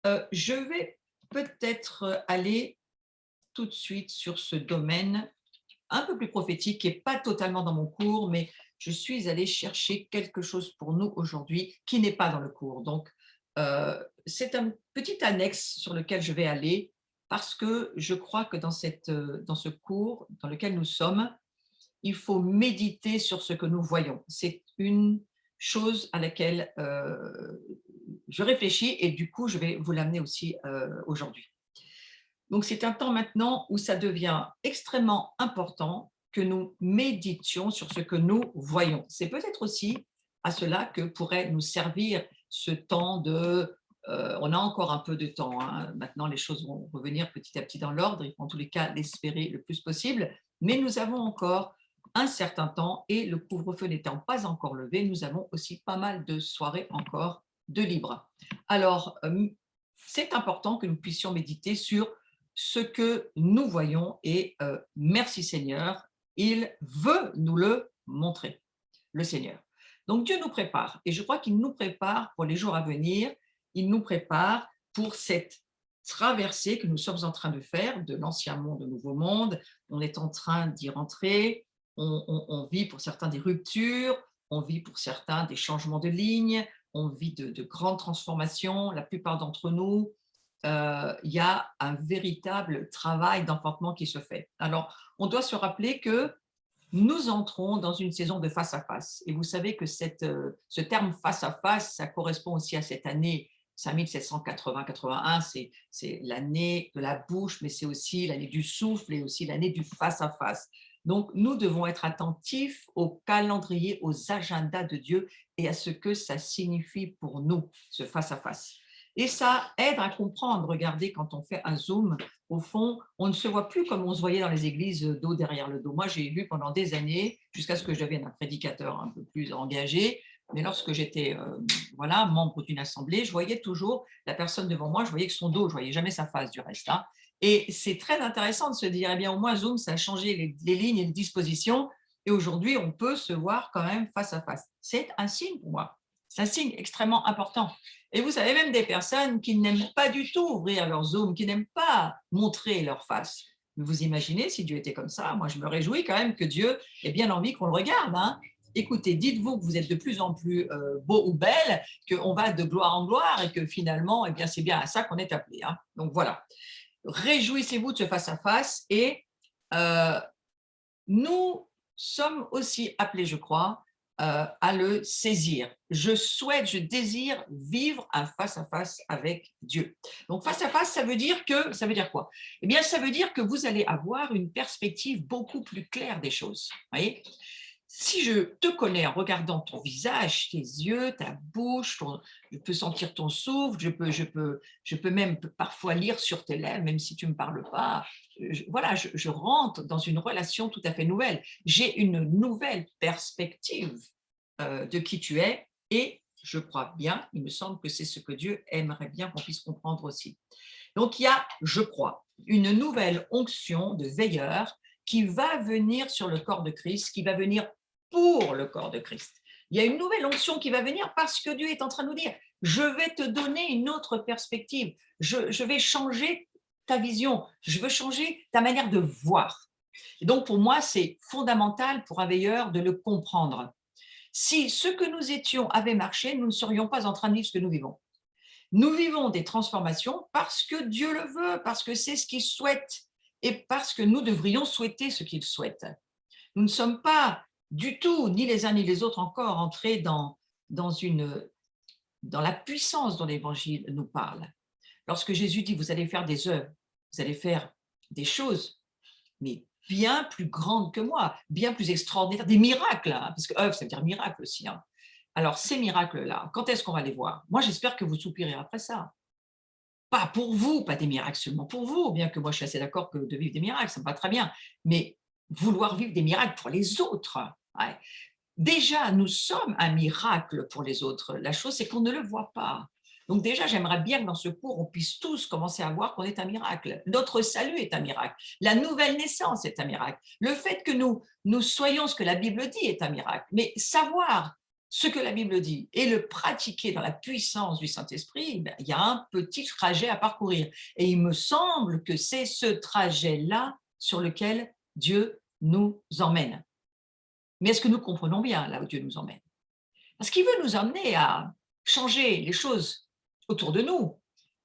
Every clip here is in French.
Je vais peut-être aller tout de suite sur ce domaine un peu plus prophétique, qui n'est pas totalement dans mon cours, mais je suis allée chercher quelque chose pour nous aujourd'hui qui n'est pas dans le cours. Donc, c'est un petit annexe sur lequel je vais aller parce que je crois que dans ce cours dans lequel nous sommes, il faut méditer sur ce que nous voyons. C'est une chose à laquelle je réfléchis et du coup, je vais vous l'amener aussi aujourd'hui. Donc, c'est un temps maintenant où ça devient extrêmement important que nous méditions sur ce que nous voyons. C'est peut-être aussi à cela que pourrait nous servir ce temps de… on a encore un peu de temps, hein. Maintenant les choses vont revenir petit à petit dans l'ordre, il faut en tous les cas l'espérer le plus possible, mais nous avons encore un certain temps et le couvre-feu n'étant pas encore levé, nous avons aussi pas mal de soirées encore de libre. Alors, c'est important que nous puissions méditer sur ce que nous voyons et merci Seigneur, il veut nous le montrer, le Seigneur. Donc Dieu nous prépare et je crois qu'il nous prépare pour les jours à venir, il nous prépare pour cette traversée que nous sommes en train de faire de l'ancien monde au nouveau monde, on est en train d'y rentrer, on vit pour certains des ruptures, on vit pour certains des changements de ligne, on vit de grandes transformations, la plupart d'entre nous, il y a un véritable travail d'enfantement qui se fait. Alors, on doit se rappeler que nous entrons dans une saison de face à face. Et vous savez que ce terme face à face, ça correspond aussi à cette année 5780-81, c'est l'année de la bouche, mais c'est aussi l'année du souffle et aussi l'année du face à face. Donc, nous devons être attentifs au calendrier, aux agendas de Dieu et à ce que ça signifie pour nous, ce face à face. Et ça aide à comprendre. Regardez, quand on fait un zoom, au fond, on ne se voit plus comme on se voyait dans les églises dos derrière le dos. Moi, j'ai vu pendant des années, jusqu'à ce que je devienne un prédicateur un peu plus engagé, mais lorsque j'étais voilà, membre d'une assemblée, je voyais toujours la personne devant moi, je voyais que son dos, je ne voyais jamais sa face du reste, hein. Et c'est très intéressant de se dire, eh bien, au moins Zoom, ça a changé les lignes et les dispositions, et aujourd'hui, on peut se voir quand même face à face. C'est un signe pour moi, c'est un signe extrêmement important. Et vous savez, même des personnes qui n'aiment pas du tout ouvrir leur Zoom, qui n'aiment pas montrer leur face. Mais vous imaginez si Dieu était comme ça? Moi, je me réjouis quand même que Dieu ait bien envie qu'on le regarde, hein. Écoutez, dites-vous que vous êtes de plus en plus beau ou belle, qu'on va de gloire en gloire et que finalement, eh bien, c'est bien à ça qu'on est appelé, hein. Donc voilà, réjouissez-vous de ce face-à-face et euh, nous sommes aussi appelés, je crois, à le saisir. Je souhaite, je désire vivre un face-à-face avec Dieu. Donc, face-à-face, ça veut dire quoi? Eh bien, ça veut dire que vous allez avoir une perspective beaucoup plus claire des choses. Vous voyez? Si je te connais en regardant ton visage, tes yeux, ta bouche, je peux sentir ton souffle, je peux même parfois lire sur tes lèvres, même si tu ne me parles pas. Voilà, je rentre dans une relation tout à fait nouvelle. J'ai une nouvelle perspective de qui tu es et je crois bien, il me semble que c'est ce que Dieu aimerait bien qu'on puisse comprendre aussi. Donc, il y a, je crois, une nouvelle onction de veilleur qui va venir sur le corps de Christ, qui va venir pour le corps de Christ. Il y a une nouvelle onction qui va venir parce que Dieu est en train de nous dire, je vais te donner une autre perspective, je vais changer ta vision, je veux changer ta manière de voir. Et donc, pour moi, c'est fondamental pour un veilleur de le comprendre. Si ce que nous étions avait marché, nous ne serions pas en train de vivre ce que nous vivons. Nous vivons des transformations parce que Dieu le veut, parce que c'est ce qu'il souhaite et parce que nous devrions souhaiter ce qu'il souhaite. Nous ne sommes pas du tout, ni les uns ni les autres encore, entrés dans, une, dans la puissance dont l'Évangile nous parle. Lorsque Jésus dit, vous allez faire des œuvres, vous allez faire des choses, mais bien plus grandes que moi, bien plus extraordinaires, des miracles, hein, parce que œuvre, ça veut dire miracle aussi, hein. Alors, ces miracles-là, quand est-ce qu'on va les voir? Moi, j'espère que vous soupirez après ça. Pas pour vous, pas des miracles seulement pour vous, bien que moi je suis assez d'accord que de vivre des miracles, ça me va très bien, mais vouloir vivre des miracles pour les autres. Ouais. Déjà, nous sommes un miracle pour les autres. La chose, c'est qu'on ne le voit pas. Donc déjà, j'aimerais bien que dans ce cours, on puisse tous commencer à voir qu'on est un miracle. Notre salut est un miracle. La nouvelle naissance est un miracle. Le fait que nous soyons ce que la Bible dit est un miracle. Mais savoir ce que la Bible dit et le pratiquer dans la puissance du Saint-Esprit, ben, il y a un petit trajet à parcourir. Et il me semble que c'est ce trajet-là sur lequel Dieu nous emmène. Mais est-ce que nous comprenons bien là où Dieu nous emmène? Parce qu'il veut nous emmener à changer les choses autour de nous.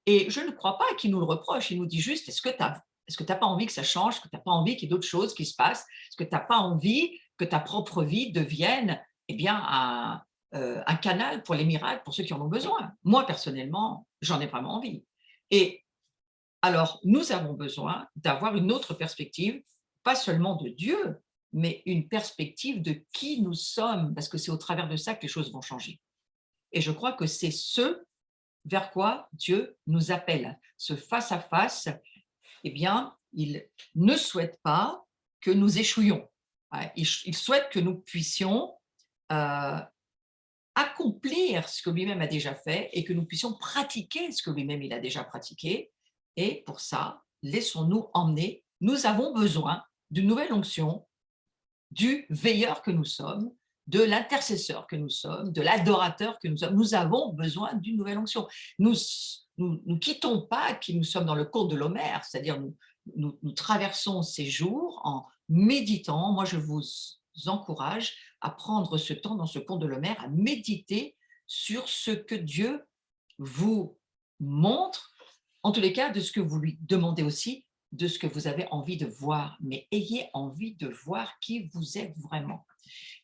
Et je ne crois pas qu'il nous le reproche. Il nous dit juste, est-ce que tu n'as pas envie que ça change? Est-ce que tu n'as pas envie qu'il y ait d'autres choses qui se passent? Est-ce que tu n'as pas envie que ta propre vie devienne eh bien, un canal pour les miracles, pour ceux qui en ont besoin? Moi, personnellement, j'en ai vraiment envie. Et alors, nous avons besoin d'avoir une autre perspective, pas seulement de Dieu, mais une perspective de qui nous sommes, parce que c'est au travers de ça que les choses vont changer. Et je crois que c'est ce vers quoi Dieu nous appelle. Ce face-à-face, eh bien, il ne souhaite pas que nous échouions. Il souhaite que nous puissions euh, accomplir ce que lui-même a déjà fait et que nous puissions pratiquer ce que lui-même il a déjà pratiqué. Et pour ça, laissons-nous emmener. Nous avons besoin d'une nouvelle onction, du veilleur que nous sommes, de l'intercesseur que nous sommes, de l'adorateur que nous sommes. Nous avons besoin d'une nouvelle onction. Nous quittons pas qui nous sommes dans le conte de l'Homère, c'est-à-dire nous traversons ces jours en méditant. Moi, je vous encourage à prendre ce temps dans ce conte de l'Homère, à méditer sur ce que Dieu vous montre, en tous les cas, de ce que vous lui demandez aussi, de ce que vous avez envie de voir, mais ayez envie de voir qui vous êtes vraiment.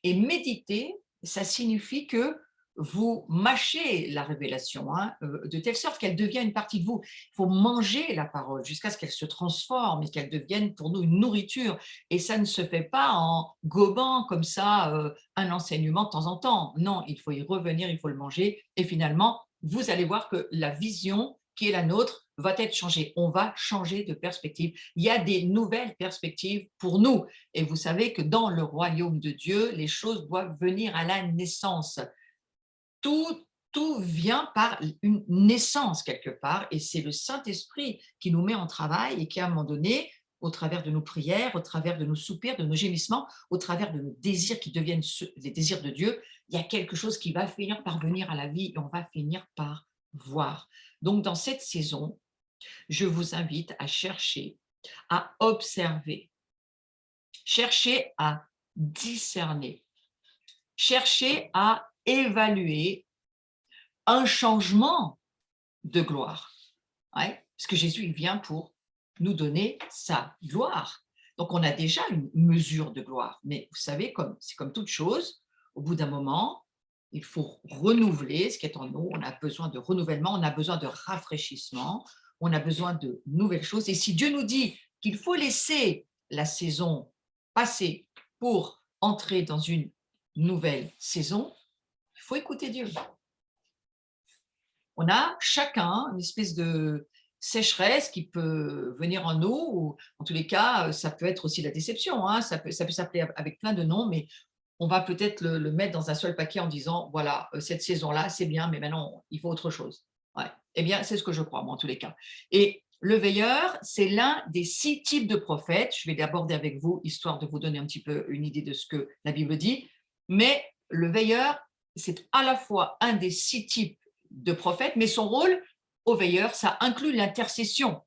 Et méditer, ça signifie que vous mâchez la révélation, de telle sorte qu'elle devient une partie de vous. Il faut manger la parole jusqu'à ce qu'elle se transforme et qu'elle devienne pour nous une nourriture. Et ça ne se fait pas en gobant comme ça un enseignement de temps en temps. Non, il faut y revenir, il faut le manger. Et finalement, vous allez voir que la vision qui est la nôtre va être changée. On va changer de perspective. Il y a des nouvelles perspectives pour nous. Et vous savez que dans le royaume de Dieu, les choses doivent venir à la naissance. Tout vient par une naissance quelque part, et c'est le Saint-Esprit qui nous met en travail et qui, à un moment donné, au travers de nos prières, au travers de nos soupirs, de nos gémissements, au travers de nos désirs qui deviennent les désirs de Dieu, il y a quelque chose qui va finir par venir à la vie et on va finir par voir. Donc, dans cette saison, je vous invite à chercher, à observer, chercher à discerner, chercher à évaluer un changement de gloire. Ouais, parce que Jésus, il vient pour nous donner sa gloire. Donc, on a déjà une mesure de gloire. Mais vous savez, c'est comme toute chose, au bout d'un moment, il faut renouveler ce qui est en nous. On a besoin de renouvellement, on a besoin de rafraîchissement, on a besoin de nouvelles choses. Et si Dieu nous dit qu'il faut laisser la saison passer pour entrer dans une nouvelle saison, il faut écouter Dieu. On a chacun une espèce de sécheresse qui peut venir en nous, ou en tous les cas, ça peut être aussi la déception, ça peut s'appeler avec plein de noms, mais on va peut-être le mettre dans un seul paquet en disant, voilà, cette saison-là, c'est bien, mais maintenant, il faut autre chose. Ouais. Eh bien, c'est ce que je crois, moi, en tous les cas. Et le veilleur, c'est l'un des 6 types de prophètes. Je vais l'aborder avec vous, histoire de vous donner un petit peu une idée de ce que la Bible dit. Mais le veilleur, c'est à la fois un des 6 types de prophète, mais son rôle au veilleur, ça inclut l'intercession,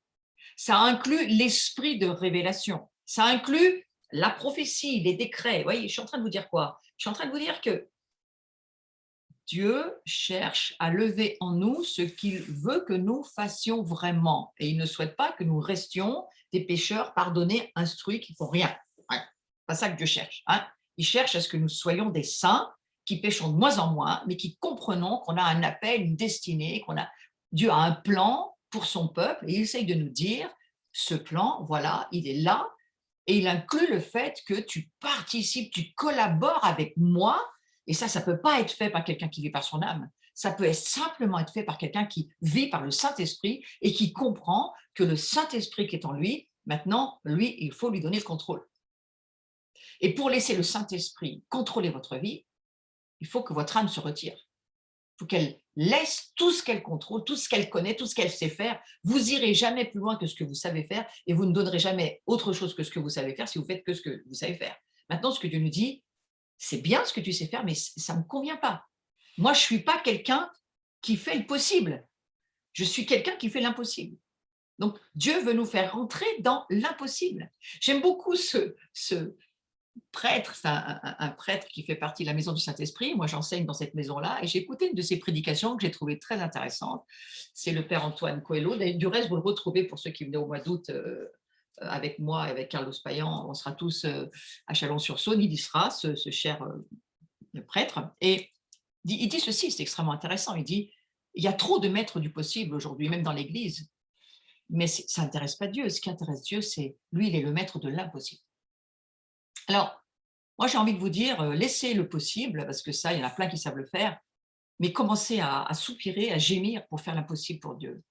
ça inclut l'esprit de révélation, ça inclut la prophétie, les décrets. Vous voyez, je suis en train de vous dire quoi? Je suis en train de vous dire que Dieu cherche à lever en nous ce qu'il veut que nous fassions vraiment. Et il ne souhaite pas que nous restions des pécheurs pardonnés, instruits, qui ne font rien. Ouais, c'est pas ça que Dieu cherche. Il cherche à ce que nous soyons des saints qui péchons de moins en moins, mais qui comprenons qu'on a un appel, une destinée, Dieu a un plan pour son peuple et il essaye de nous dire, ce plan, voilà, il est là, et il inclut le fait que tu participes, tu collabores avec moi. Et ça ne peut pas être fait par quelqu'un qui vit par son âme. Ça peut simplement être fait par quelqu'un qui vit par le Saint-Esprit et qui comprend que le Saint-Esprit qui est en lui, maintenant, lui, il faut lui donner le contrôle. Et pour laisser le Saint-Esprit contrôler votre vie, il faut que votre âme se retire. Il faut qu'elle laisse tout ce qu'elle contrôle, tout ce qu'elle connaît, tout ce qu'elle sait faire. Vous irez jamais plus loin que ce que vous savez faire et vous ne donnerez jamais autre chose que ce que vous savez faire si vous faites que ce que vous savez faire. Maintenant, ce que Dieu nous dit, c'est bien ce que tu sais faire, mais ça ne me convient pas. Moi, je ne suis pas quelqu'un qui fait le possible. Je suis quelqu'un qui fait l'impossible. Donc, Dieu veut nous faire rentrer dans l'impossible. J'aime beaucoup ce prêtre, c'est un prêtre qui fait partie de la maison du Saint-Esprit. Moi, j'enseigne dans cette maison-là et j'ai écouté une de ses prédications que j'ai trouvée très intéressante. C'est le père Antoine Coelho. Du reste, vous le retrouvez pour ceux qui venaient au mois d'août avec moi et avec Carlos Payan. On sera tous à Chalon-sur-Saône. Il y sera, ce cher prêtre. Et il dit ceci, c'est extrêmement intéressant. Il dit, il y a trop de maîtres du possible aujourd'hui, même dans l'Église. Mais ça n'intéresse pas Dieu. Ce qui intéresse Dieu, c'est lui, il est le maître de l'impossible. Alors, moi, j'ai envie de vous dire, laissez le possible, parce que ça, il y en a plein qui savent le faire, mais commencez à soupirer, à gémir pour faire l'impossible pour Dieu.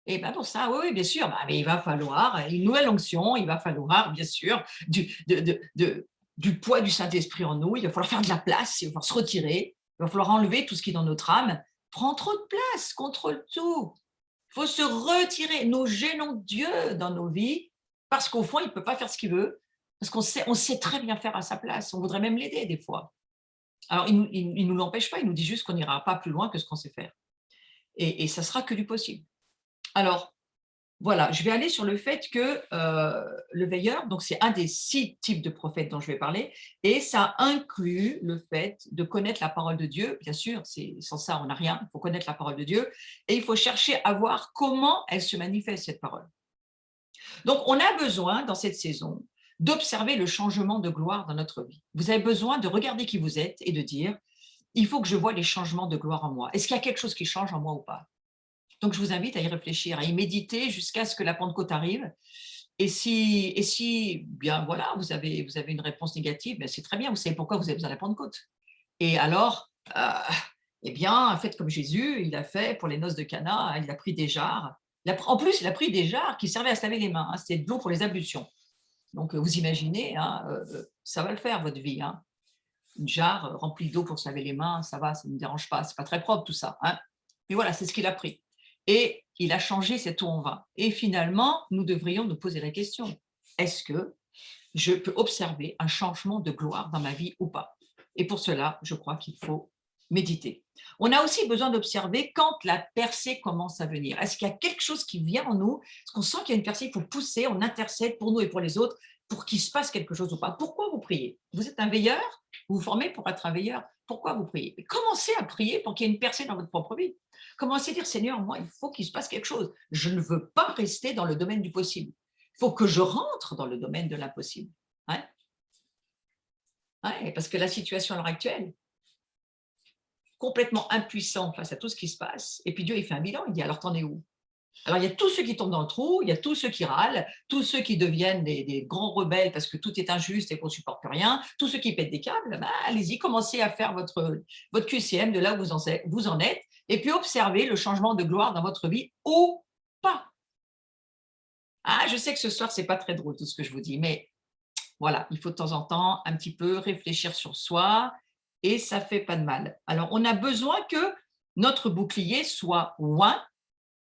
Et bien pour ça, oui, oui, bien sûr, mais il va falloir une nouvelle onction, il va falloir, bien sûr, du poids du Saint-Esprit en nous, il va falloir faire de la place, il va falloir se retirer, il va falloir enlever tout ce qui est dans notre âme, prend trop de place, contrôle tout. Il faut se retirer. Nous gênons Dieu dans nos vies parce qu'au fond, il ne peut pas faire ce qu'il veut, parce on sait très bien faire à sa place. On voudrait même l'aider des fois. Alors, il ne nous l'empêche pas, il nous dit juste qu'on n'ira pas plus loin que ce qu'on sait faire. Et ça sera que du possible. Alors, voilà, je vais aller sur le fait que le veilleur, donc c'est un des 6 types de prophètes dont je vais parler, et ça inclut le fait de connaître la parole de Dieu. Bien sûr, sans ça, on n'a rien. Il faut connaître la parole de Dieu et il faut chercher à voir comment elle se manifeste, cette parole. Donc, on a besoin, dans cette saison, d'observer le changement de gloire dans notre vie. Vous avez besoin de regarder qui vous êtes et de dire, il faut que je vois les changements de gloire en moi. Est-ce qu'il y a quelque chose qui change en moi ou pas? Donc, je vous invite à y réfléchir, à y méditer jusqu'à ce que la Pentecôte arrive. Et si bien voilà, vous avez une réponse négative, ben c'est très bien, vous savez pourquoi vous avez besoin de la Pentecôte. Et alors, eh bien, faites comme Jésus, il a fait pour les noces de Cana, il a pris des jarres. En plus, il a pris des jarres qui servaient à se laver les mains, hein, c'était de l'eau pour les ablutions. Donc, vous imaginez, hein, ça va le faire, votre vie. Hein. Une jarre remplie d'eau pour se laver les mains, ça va, ça ne me dérange pas, c'est pas très propre tout ça. Hein. Mais voilà, c'est ce qu'il a pris. Et il a changé cette eau en vin. Et finalement, nous devrions nous poser la question, est-ce que je peux observer un changement de gloire dans ma vie ou pas? Et pour cela, je crois qu'il faut méditer. On a aussi besoin d'observer quand la percée commence à venir. Est-ce qu'il y a quelque chose qui vient en nous? Est-ce qu'on sent qu'il y a une percée? Il faut pousser, on intercède pour nous et pour les autres pour qu'il se passe quelque chose ou pas. Pourquoi vous priez? Vous êtes un veilleur? Vous vous formez pour être un veilleur? Pourquoi vous priez? Commencez à prier pour qu'il y ait une percée dans votre propre vie. Commencez à dire, Seigneur, moi, il faut qu'il se passe quelque chose. Je ne veux pas rester dans le domaine du possible. Il faut que je rentre dans le domaine de l'impossible. Ouais. Ouais, parce que la situation à l'heure actuelle, complètement impuissant face à tout ce qui se passe, et puis Dieu, il fait un bilan, il dit, alors t'en es où? Alors, il y a tous ceux qui tombent dans le trou, il y a tous ceux qui râlent, tous ceux qui deviennent des grands rebelles parce que tout est injuste et qu'on ne supporte plus rien, tous ceux qui pètent des câbles, bah, allez-y, commencez à faire votre QCM de là où vous en êtes, et puis observez le changement de gloire dans votre vie ou pas. Ah, je sais que ce soir, ce n'est pas très drôle tout ce que je vous dis, mais voilà, il faut de temps en temps un petit peu réfléchir sur soi et ça ne fait pas de mal. Alors, on a besoin que notre bouclier soit oint,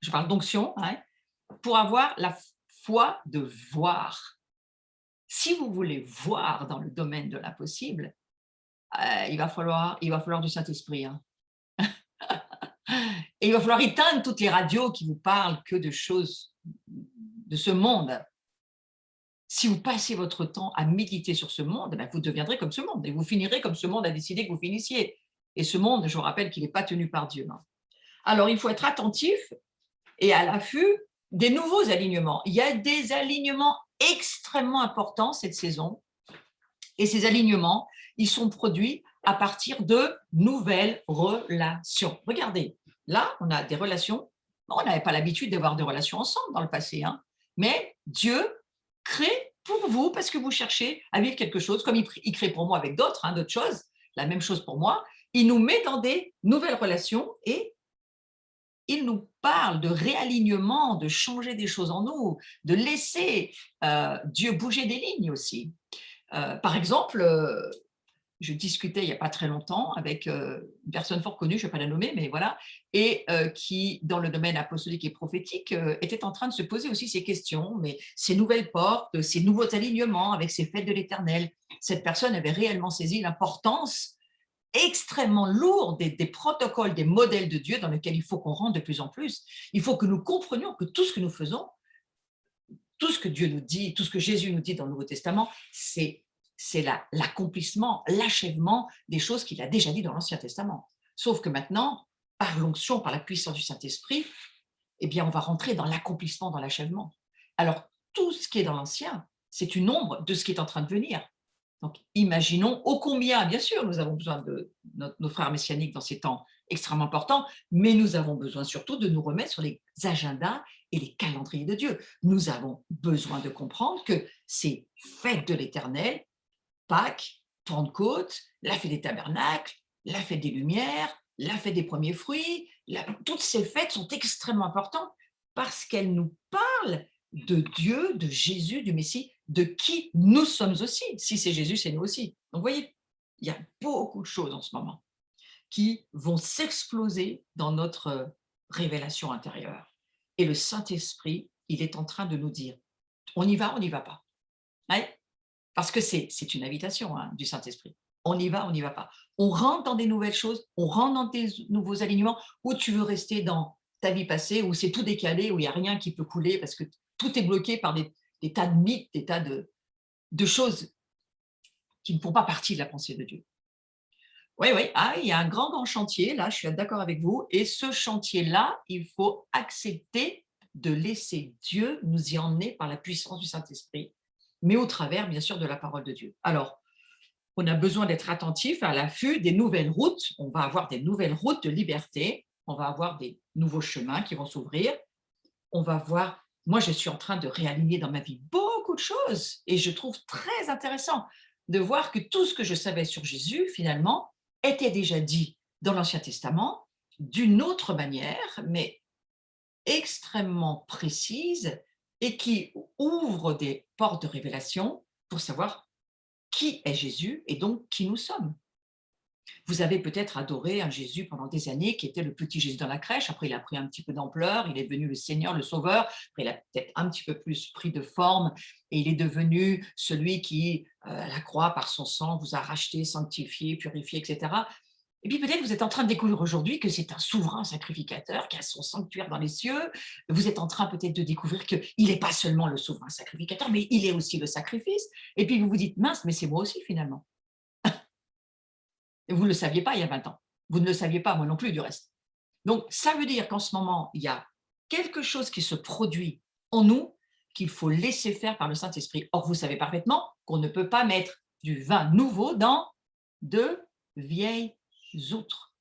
je parle d'onction, hein, pour avoir la foi de voir. Si vous voulez voir dans le domaine de l'impossible, il va falloir du Saint-Esprit. Hein. Et il va falloir éteindre toutes les radios qui vous parlent que de choses de ce monde. Si vous passez votre temps à méditer sur ce monde, ben vous deviendrez comme ce monde et vous finirez comme ce monde a décidé que vous finissiez. Et ce monde, je vous rappelle qu'il n'est pas tenu par Dieu. Hein. Alors, il faut être attentif et à l'affût des nouveaux alignements. Il y a des alignements extrêmement importants cette saison. Et ces alignements, ils sont produits à partir de nouvelles relations. Regardez, là, on a des relations. On n'avait pas l'habitude d'avoir des relations ensemble dans le passé. Hein, mais Dieu crée pour vous, parce que vous cherchez à vivre quelque chose, comme il crée pour moi avec d'autres, hein, d'autres choses, la même chose pour moi. Il nous met dans des nouvelles relations et il nous parle de réalignement, de changer des choses en nous, de laisser Dieu bouger des lignes aussi. Par exemple, je discutais il n'y a pas très longtemps avec une personne fort connue, je ne vais pas la nommer, mais voilà, et qui, dans le domaine apostolique et prophétique, était en train de se poser aussi ces questions, mais ces nouvelles portes, ces nouveaux alignements avec ces fêtes de l'Éternel. Cette personne avait réellement saisi l'importance extrêmement lourde des protocoles, des modèles de Dieu dans lesquels il faut qu'on rentre de plus en plus. Il faut que nous comprenions que tout ce que nous faisons, tout ce que Dieu nous dit, tout ce que Jésus nous dit dans le Nouveau Testament, c'est l'accomplissement, l'achèvement des choses qu'il a déjà dit dans l'Ancien Testament. Sauf que maintenant, par l'onction, par la puissance du Saint-Esprit, eh bien, on va rentrer dans l'accomplissement, dans l'achèvement. Alors, tout ce qui est dans l'Ancien, c'est une ombre de ce qui est en train de venir. Donc, imaginons ô combien, bien sûr, nous avons besoin de nos frères messianiques dans ces temps extrêmement importants, mais nous avons besoin surtout de nous remettre sur les agendas et les calendriers de Dieu. Nous avons besoin de comprendre que ces fêtes de l'Éternel, Pâques, Pentecôte, la fête des tabernacles, la fête des Lumières, la fête des premiers fruits, toutes ces fêtes sont extrêmement importantes parce qu'elles nous parlent de Dieu, de Jésus, du Messie, de qui nous sommes aussi. Si c'est Jésus, c'est nous aussi. Donc, vous voyez, il y a beaucoup de choses en ce moment qui vont s'exploser dans notre révélation intérieure. Et le Saint-Esprit, il est en train de nous dire, on y va pas. Ouais, parce que c'est une invitation du Saint-Esprit. On y va pas. On rentre dans des nouvelles choses, on rentre dans des nouveaux alignements, ou tu veux rester dans ta vie passée, où c'est tout décalé, où il n'y a rien qui peut couler, parce que tout est bloqué par des tas de mythes, des tas de choses qui ne font pas partie de la pensée de Dieu. Oui, oui, il y a un grand chantier, là, je suis d'accord avec vous, et ce chantier-là, il faut accepter de laisser Dieu nous y emmener par la puissance du Saint-Esprit, mais au travers, bien sûr, de la parole de Dieu. Alors, on a besoin d'être attentif à l'affût des nouvelles routes. On va avoir des nouvelles routes de liberté. On va avoir des nouveaux chemins qui vont s'ouvrir. On va voir, moi, je suis en train de réaligner dans ma vie beaucoup de choses et je trouve très intéressant de voir que tout ce que je savais sur Jésus, finalement, était déjà dit dans l'Ancien Testament d'une autre manière, mais extrêmement précise et qui ouvre des portes de révélation pour savoir qui est Jésus et donc qui nous sommes. Vous avez peut-être adoré un Jésus pendant des années qui était le petit Jésus dans la crèche. Après, il a pris un petit peu d'ampleur. Il est devenu le Seigneur, le Sauveur. Après, il a peut-être un petit peu plus pris de forme et il est devenu celui qui, à la croix, par son sang, vous a racheté, sanctifié, purifié, etc. Et puis peut-être vous êtes en train de découvrir aujourd'hui que c'est un souverain sacrificateur qui a son sanctuaire dans les cieux. Vous êtes en train peut-être de découvrir qu'il n'est pas seulement le souverain sacrificateur, mais il est aussi le sacrifice. Et puis vous vous dites, mince, mais c'est moi aussi finalement. Et vous ne le saviez pas il y a 20 ans. Vous ne le saviez pas, moi non plus, du reste. Donc, ça veut dire qu'en ce moment, il y a quelque chose qui se produit en nous qu'il faut laisser faire par le Saint-Esprit. Or, vous savez parfaitement qu'on ne peut pas mettre du vin nouveau dans de vieilles outres.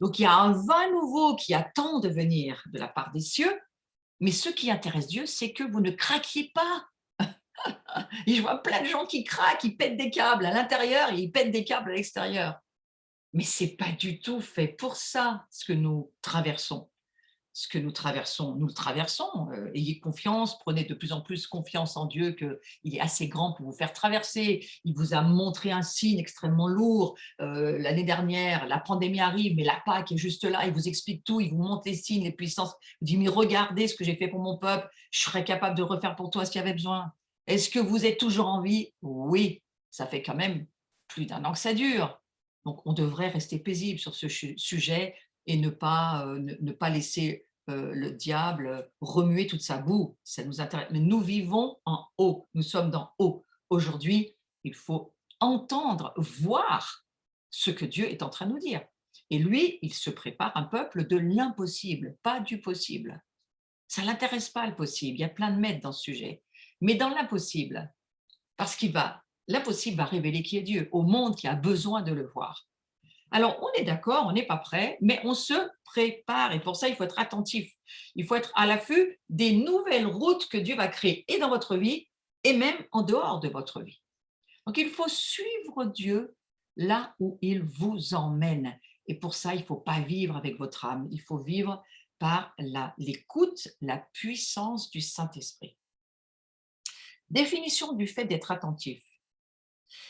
Donc, il y a un vin nouveau qui attend de venir de la part des cieux, mais ce qui intéresse Dieu, c'est que vous ne craquiez pas. Et je vois plein de gens qui craquent, ils pètent des câbles à l'intérieur et ils pètent des câbles à l'extérieur. Mais ce n'est pas du tout fait pour ça, ce que nous traversons. Ce que nous le traversons. Ayez confiance, prenez de plus en plus confiance en Dieu qu'il est assez grand pour vous faire traverser. Il vous a montré un signe extrêmement lourd. L'année dernière, la pandémie arrive, mais la Pâque est juste là. Il vous explique tout, il vous montre les signes, les puissances. Il vous dit, mais regardez ce que j'ai fait pour mon peuple. Je serais capable de le refaire pour toi s'il y avait besoin. Est-ce que vous êtes toujours en vie? Oui, ça fait quand même plus d'1 an que ça dure. Donc, on devrait rester paisible sur ce sujet et ne pas laisser le diable remuer toute sa boue. Ça nous intéresse. Mais nous vivons en haut. Nous sommes dans haut. Aujourd'hui, il faut entendre, voir ce que Dieu est en train de nous dire. Et lui, il se prépare un peuple de l'impossible, pas du possible. Ça ne l'intéresse pas, le possible. Il y a plein de maîtres dans ce sujet. Mais dans l'impossible, parce l'impossible va révéler qui est Dieu au monde qui a besoin de le voir. Alors, on est d'accord, on n'est pas prêt, mais on se prépare. Et pour ça, il faut être attentif. Il faut être à l'affût des nouvelles routes que Dieu va créer et dans votre vie et même en dehors de votre vie. Donc, il faut suivre Dieu là où il vous emmène. Et pour ça, il ne faut pas vivre avec votre âme. Il faut vivre par l'écoute, la puissance du Saint-Esprit. Définition du fait d'être attentif.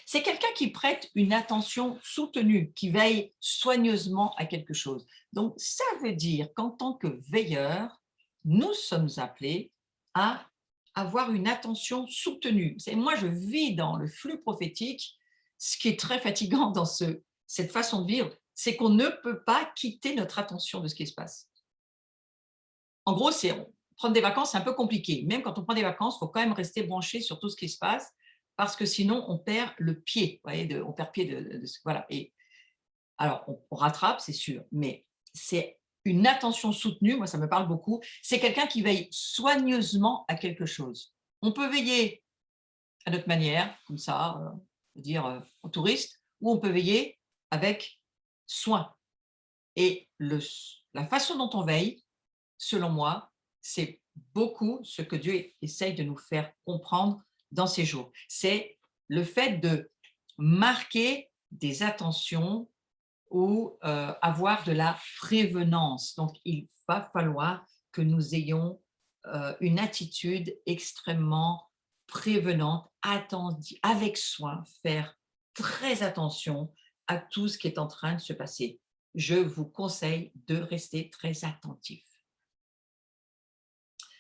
C'est quelqu'un qui prête une attention soutenue, qui veille soigneusement à quelque chose. Donc, ça veut dire qu'en tant que veilleur, nous sommes appelés à avoir une attention soutenue. Moi, je vis dans le flux prophétique. Ce qui est très fatigant dans cette façon de vivre, c'est qu'on ne peut pas quitter notre attention de ce qui se passe. En gros, prendre des vacances, c'est un peu compliqué. Même quand on prend des vacances, il faut quand même rester branché sur tout ce qui se passe parce que sinon, on perd le pied. Vous voyez, on perd pied voilà. Et alors, on rattrape, c'est sûr, mais c'est une attention soutenue. Moi, ça me parle beaucoup. C'est quelqu'un qui veille soigneusement à quelque chose. On peut veiller à notre manière, comme ça, dire en touriste, ou on peut veiller avec soin. Et la façon dont on veille, selon moi, c'est beaucoup ce que Dieu essaye de nous faire comprendre dans ces jours. C'est le fait de marquer des attentions ou avoir de la prévenance. Donc, il va falloir que nous ayons une attitude extrêmement prévenante, avec soin, faire très attention à tout ce qui est en train de se passer. Je vous conseille de rester très attentif.